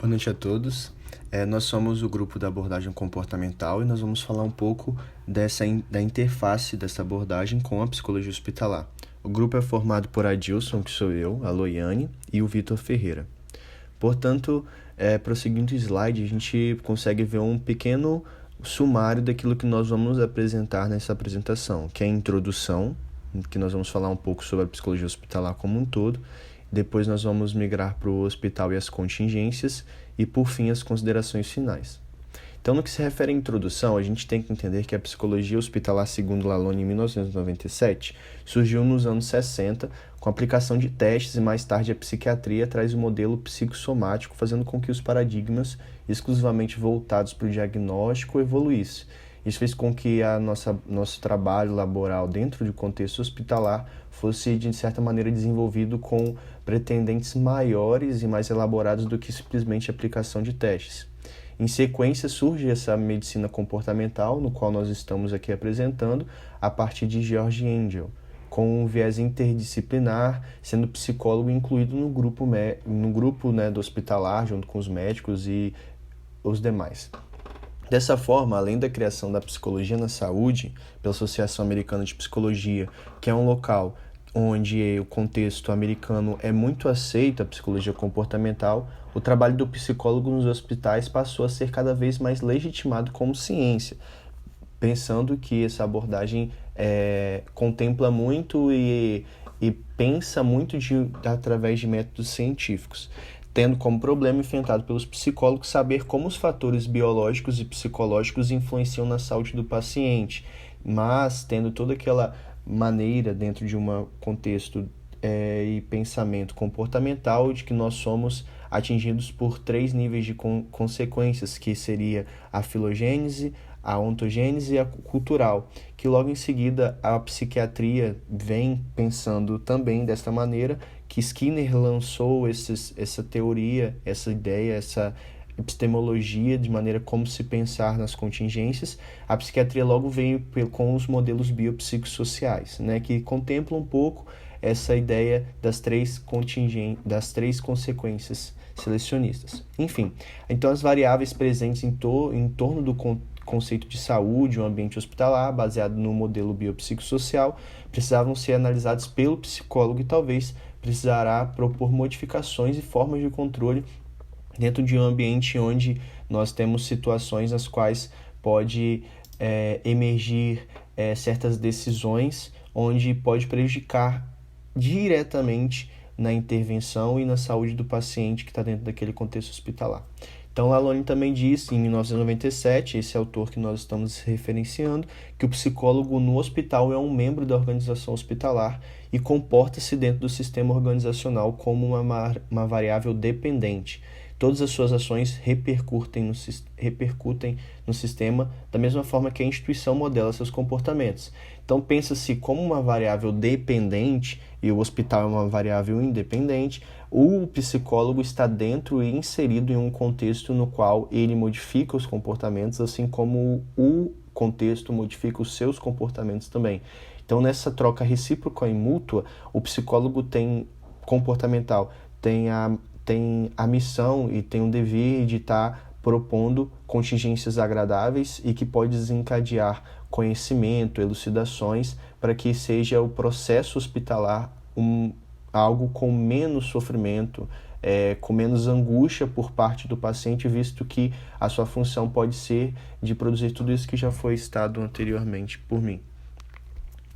Boa noite a todos. Nós somos o grupo da abordagem comportamental e nós vamos falar um pouco da interface dessa abordagem com a psicologia hospitalar. O grupo é formado por Adilson, que sou eu, a Loiane e o Vitor Ferreira. Portanto, prosseguindo o slide, a gente consegue ver um pequeno sumário daquilo que nós vamos apresentar nessa apresentação, que é a introdução, que nós vamos falar um pouco sobre a psicologia hospitalar como um todo. Depois nós vamos migrar para o hospital e as contingências e, por fim, as considerações finais. Então, no que se refere à introdução, a gente tem que entender que a psicologia hospitalar, segundo Lalonde, em 1997, surgiu nos anos 60 com a aplicação de testes e, mais tarde, a psiquiatria traz o modelo psicossomático, fazendo com que os paradigmas exclusivamente voltados para o diagnóstico evoluíssem. Isso fez com que nosso trabalho laboral dentro do contexto hospitalar fosse, de certa maneira, desenvolvido com pretendentes maiores e mais elaborados do que simplesmente a aplicação de testes. Em sequência, surge essa medicina comportamental, no qual nós estamos aqui apresentando, a partir de George Engel, com um viés interdisciplinar, sendo psicólogo incluído no grupo do hospitalar, junto com os médicos e os demais. Dessa forma, além da criação da psicologia na saúde, pela Associação Americana de Psicologia, que é um local onde o contexto americano é muito aceito a psicologia comportamental, o trabalho do psicólogo nos hospitais passou a ser cada vez mais legitimado como ciência, pensando que essa abordagem contempla muito e pensa muito através de métodos científicos, tendo como problema enfrentado pelos psicólogos saber como os fatores biológicos e psicológicos influenciam na saúde do paciente, mas tendo toda aquela maneira dentro de um contexto e pensamento comportamental de que nós somos atingidos por 3 níveis de consequências, que seria a filogênese, a ontogênese e a cultural, que logo em seguida a psiquiatria vem pensando também desta maneira, que Skinner lançou essa teoria, essa ideia, essa epistemologia de maneira como se pensar nas contingências. A psiquiatria logo veio com os modelos biopsicossociais, que contemplam um pouco essa ideia das 3 consequências selecionistas. Enfim, então as variáveis presentes em torno do conceito de saúde, um ambiente hospitalar, baseado no modelo biopsicossocial, precisavam ser analisados pelo psicólogo e talvez precisará propor modificações e formas de controle dentro de um ambiente onde nós temos situações nas quais pode emergir certas decisões onde pode prejudicar diretamente na intervenção e na saúde do paciente que está dentro daquele contexto hospitalar. Então, Lalonde também disse, em 1997, esse autor que nós estamos referenciando, que o psicólogo no hospital é um membro da organização hospitalar e comporta-se dentro do sistema organizacional como uma variável dependente. Todas as suas ações repercutem no sistema da mesma forma que a instituição modela seus comportamentos. Então, pensa-se como uma variável dependente e o hospital é uma variável independente, o psicólogo está dentro e inserido em um contexto no qual ele modifica os comportamentos, assim como o contexto modifica os seus comportamentos também. Então, nessa troca recíproca e mútua, o psicólogo comportamental tem a missão e tem o dever de estar propondo contingências agradáveis e que pode desencadear conhecimento, elucidações, para que seja o processo hospitalar algo com menos sofrimento, com menos angústia por parte do paciente, visto que a sua função pode ser de produzir tudo isso que já foi citado anteriormente por mim.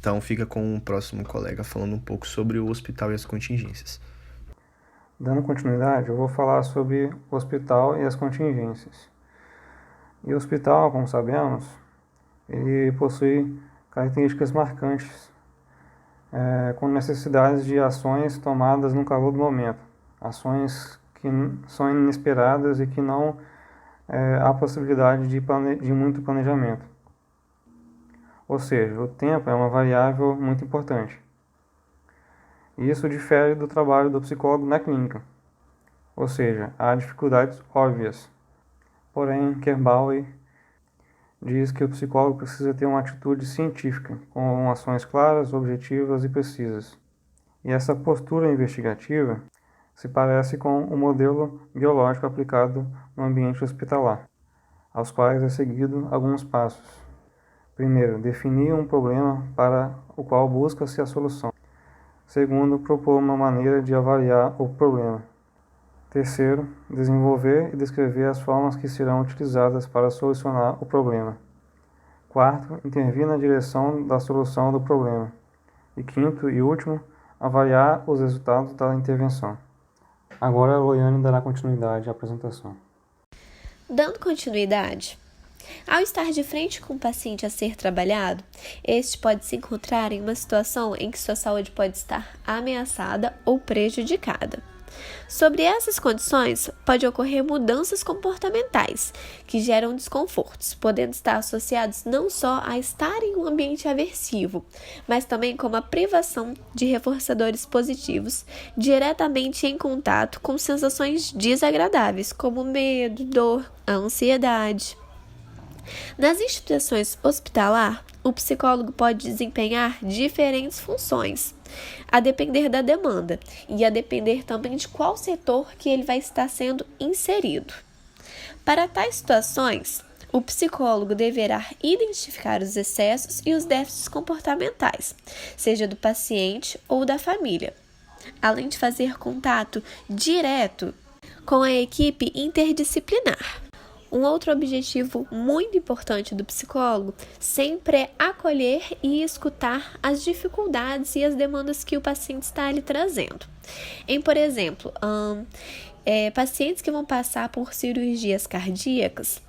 Então fica com o próximo colega falando um pouco sobre o hospital e as contingências. Dando continuidade, eu vou falar sobre o hospital e as contingências. E o hospital, como sabemos, ele possui características marcantes, com necessidades de ações tomadas no calor do momento, ações que são inesperadas e que não há possibilidade de muito planejamento. Ou seja, o tempo é uma variável muito importante. E isso difere do trabalho do psicólogo na clínica, ou seja, há dificuldades óbvias. Porém, Kerbauer diz que o psicólogo precisa ter uma atitude científica, com ações claras, objetivas e precisas. E essa postura investigativa se parece com o modelo biológico aplicado no ambiente hospitalar, aos quais é seguido alguns passos. Primeiro, definir um problema para o qual busca-se a solução. Segundo, propor uma maneira de avaliar o problema. Terceiro, desenvolver e descrever as formas que serão utilizadas para solucionar o problema. Quarto, intervir na direção da solução do problema. E quinto e último, avaliar os resultados da intervenção. Agora a Loiane dará continuidade à apresentação. Dando continuidade, ao estar de frente com o paciente a ser trabalhado, este pode se encontrar em uma situação em que sua saúde pode estar ameaçada ou prejudicada. Sobre essas condições, pode ocorrer mudanças comportamentais que geram desconfortos, podendo estar associados não só a estar em um ambiente aversivo, mas também como a privação de reforçadores positivos diretamente em contato com sensações desagradáveis, como medo, dor, ansiedade. Nas instituições hospitalar, o psicólogo pode desempenhar diferentes funções, a depender da demanda e a depender também de qual setor que ele vai estar sendo inserido. Para tais situações, o psicólogo deverá identificar os excessos e os déficits comportamentais, seja do paciente ou da família, além de fazer contato direto com a equipe interdisciplinar. Um outro objetivo muito importante do psicólogo sempre é acolher e escutar as dificuldades e as demandas que o paciente está ali trazendo. Por exemplo, pacientes que vão passar por cirurgias cardíacas,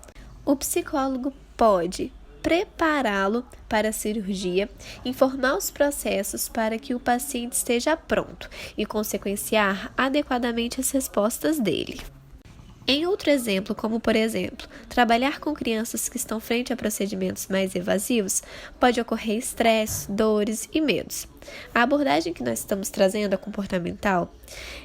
o psicólogo pode prepará-lo para a cirurgia, informar os processos para que o paciente esteja pronto e consequenciar adequadamente as respostas dele. Em outro exemplo, como por exemplo, trabalhar com crianças que estão frente a procedimentos mais evasivos, pode ocorrer estresse, dores e medos. A abordagem que nós estamos trazendo, a comportamental,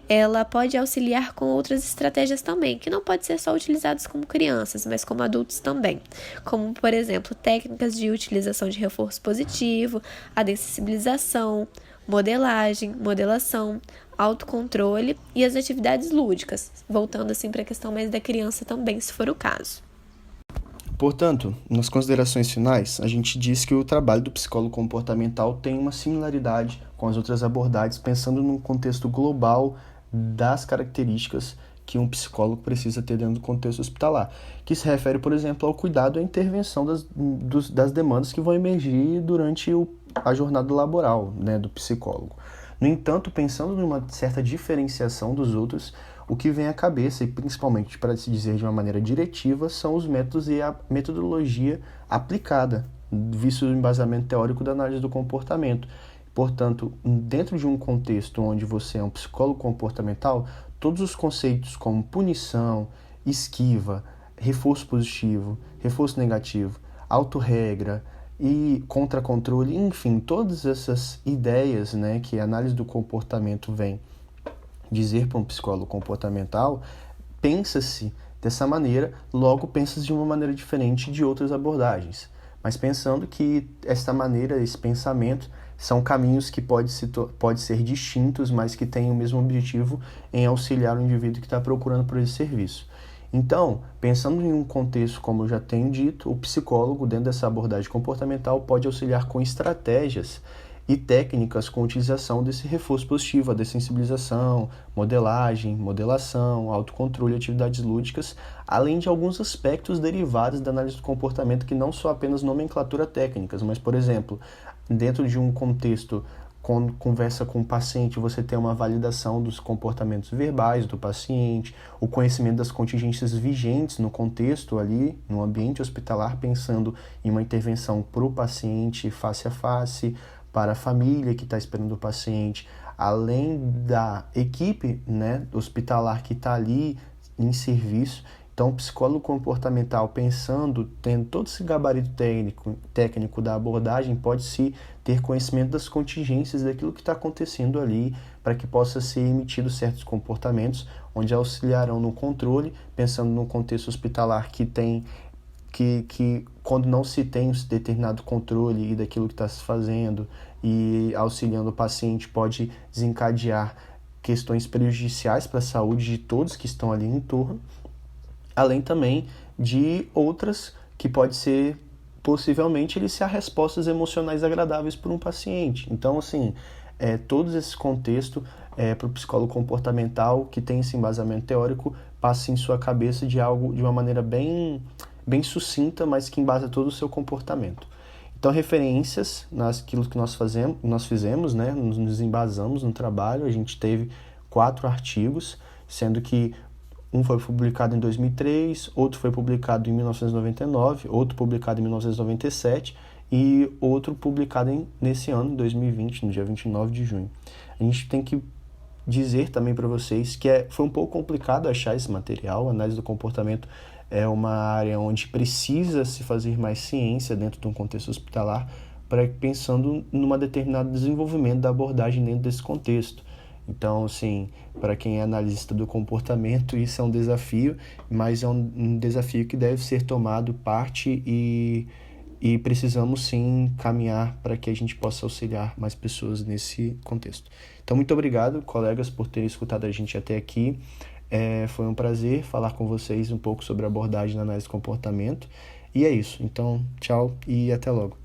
ela pode auxiliar com outras estratégias também, que não pode ser só utilizadas como crianças, mas como adultos também, como por exemplo, técnicas de utilização de reforço positivo, a dessensibilização, modelação, autocontrole e as atividades lúdicas, voltando assim para a questão mais da criança também, se for o caso. Portanto, nas considerações finais, a gente diz que o trabalho do psicólogo comportamental tem uma similaridade com as outras abordagens, pensando num contexto global das características que um psicólogo precisa ter dentro do contexto hospitalar, que se refere, por exemplo, ao cuidado e à intervenção das demandas que vão emergir durante a jornada laboral, né, do psicólogo. No entanto, pensando numa certa diferenciação dos outros, o que vem à cabeça, e principalmente para se dizer de uma maneira diretiva, são os métodos e a metodologia aplicada, visto o embasamento teórico da análise do comportamento. Portanto, dentro de um contexto onde você é um psicólogo comportamental, todos os conceitos como punição, esquiva, reforço positivo, reforço negativo, autorregra e contra-controle, enfim, todas essas ideias, né, que a análise do comportamento vem dizer para um psicólogo comportamental, pensa-se dessa maneira, logo pensa-se de uma maneira diferente de outras abordagens. Mas pensando que essa maneira, esse pensamento, são caminhos que pode ser distintos, mas que têm o mesmo objetivo em auxiliar o indivíduo que está procurando por esse serviço. Então, pensando em um contexto, como eu já tenho dito, o psicólogo, dentro dessa abordagem comportamental, pode auxiliar com estratégias e técnicas com utilização desse reforço positivo, a dessensibilização, modelagem, modelação, autocontrole e atividades lúdicas, além de alguns aspectos derivados da análise do comportamento que não são apenas nomenclatura técnicas, mas, por exemplo, dentro de um contexto, quando conversa com o paciente, você tem uma validação dos comportamentos verbais do paciente, o conhecimento das contingências vigentes no contexto ali, no ambiente hospitalar, pensando em uma intervenção para o paciente face a face, para a família que está esperando o paciente, além da equipe, né, hospitalar que está ali em serviço. Então, o psicólogo comportamental, pensando, tendo todo esse gabarito técnico da abordagem, pode-se ter conhecimento das contingências daquilo que está acontecendo ali, para que possa ser emitidos certos comportamentos, onde auxiliarão no controle, pensando no contexto hospitalar que quando não se tem esse determinado controle e daquilo que está se fazendo e auxiliando o paciente, pode desencadear questões prejudiciais para a saúde de todos que estão ali em torno, além também de outras que pode ser, possivelmente, ele ser respostas emocionais agradáveis para um paciente. Então, assim, todos esses contextos para o psicólogo comportamental que tem esse embasamento teórico passa em sua cabeça de uma maneira bem sucinta, mas que embasa todo o seu comportamento. Então, referências naquilo que nós fizemos, né? Nos embasamos no trabalho. A gente teve 4 artigos, sendo que um foi publicado em 2003, outro foi publicado em 1999, outro publicado em 1997 e outro publicado nesse ano, em 2020, no dia 29 de junho. A gente tem que dizer também para vocês que foi um pouco complicado achar esse material. A análise do comportamento é uma área onde precisa se fazer mais ciência dentro de um contexto hospitalar, pensando numa determinado desenvolvimento da abordagem dentro desse contexto. Então, assim, para quem é analista do comportamento, isso é um desafio, mas é um desafio que deve ser tomado parte e precisamos sim caminhar para que a gente possa auxiliar mais pessoas nesse contexto. Então, muito obrigado, colegas, por terem escutado a gente até aqui. Foi um prazer falar com vocês um pouco sobre a abordagem na análise de comportamento. E é isso. Então, tchau e até logo.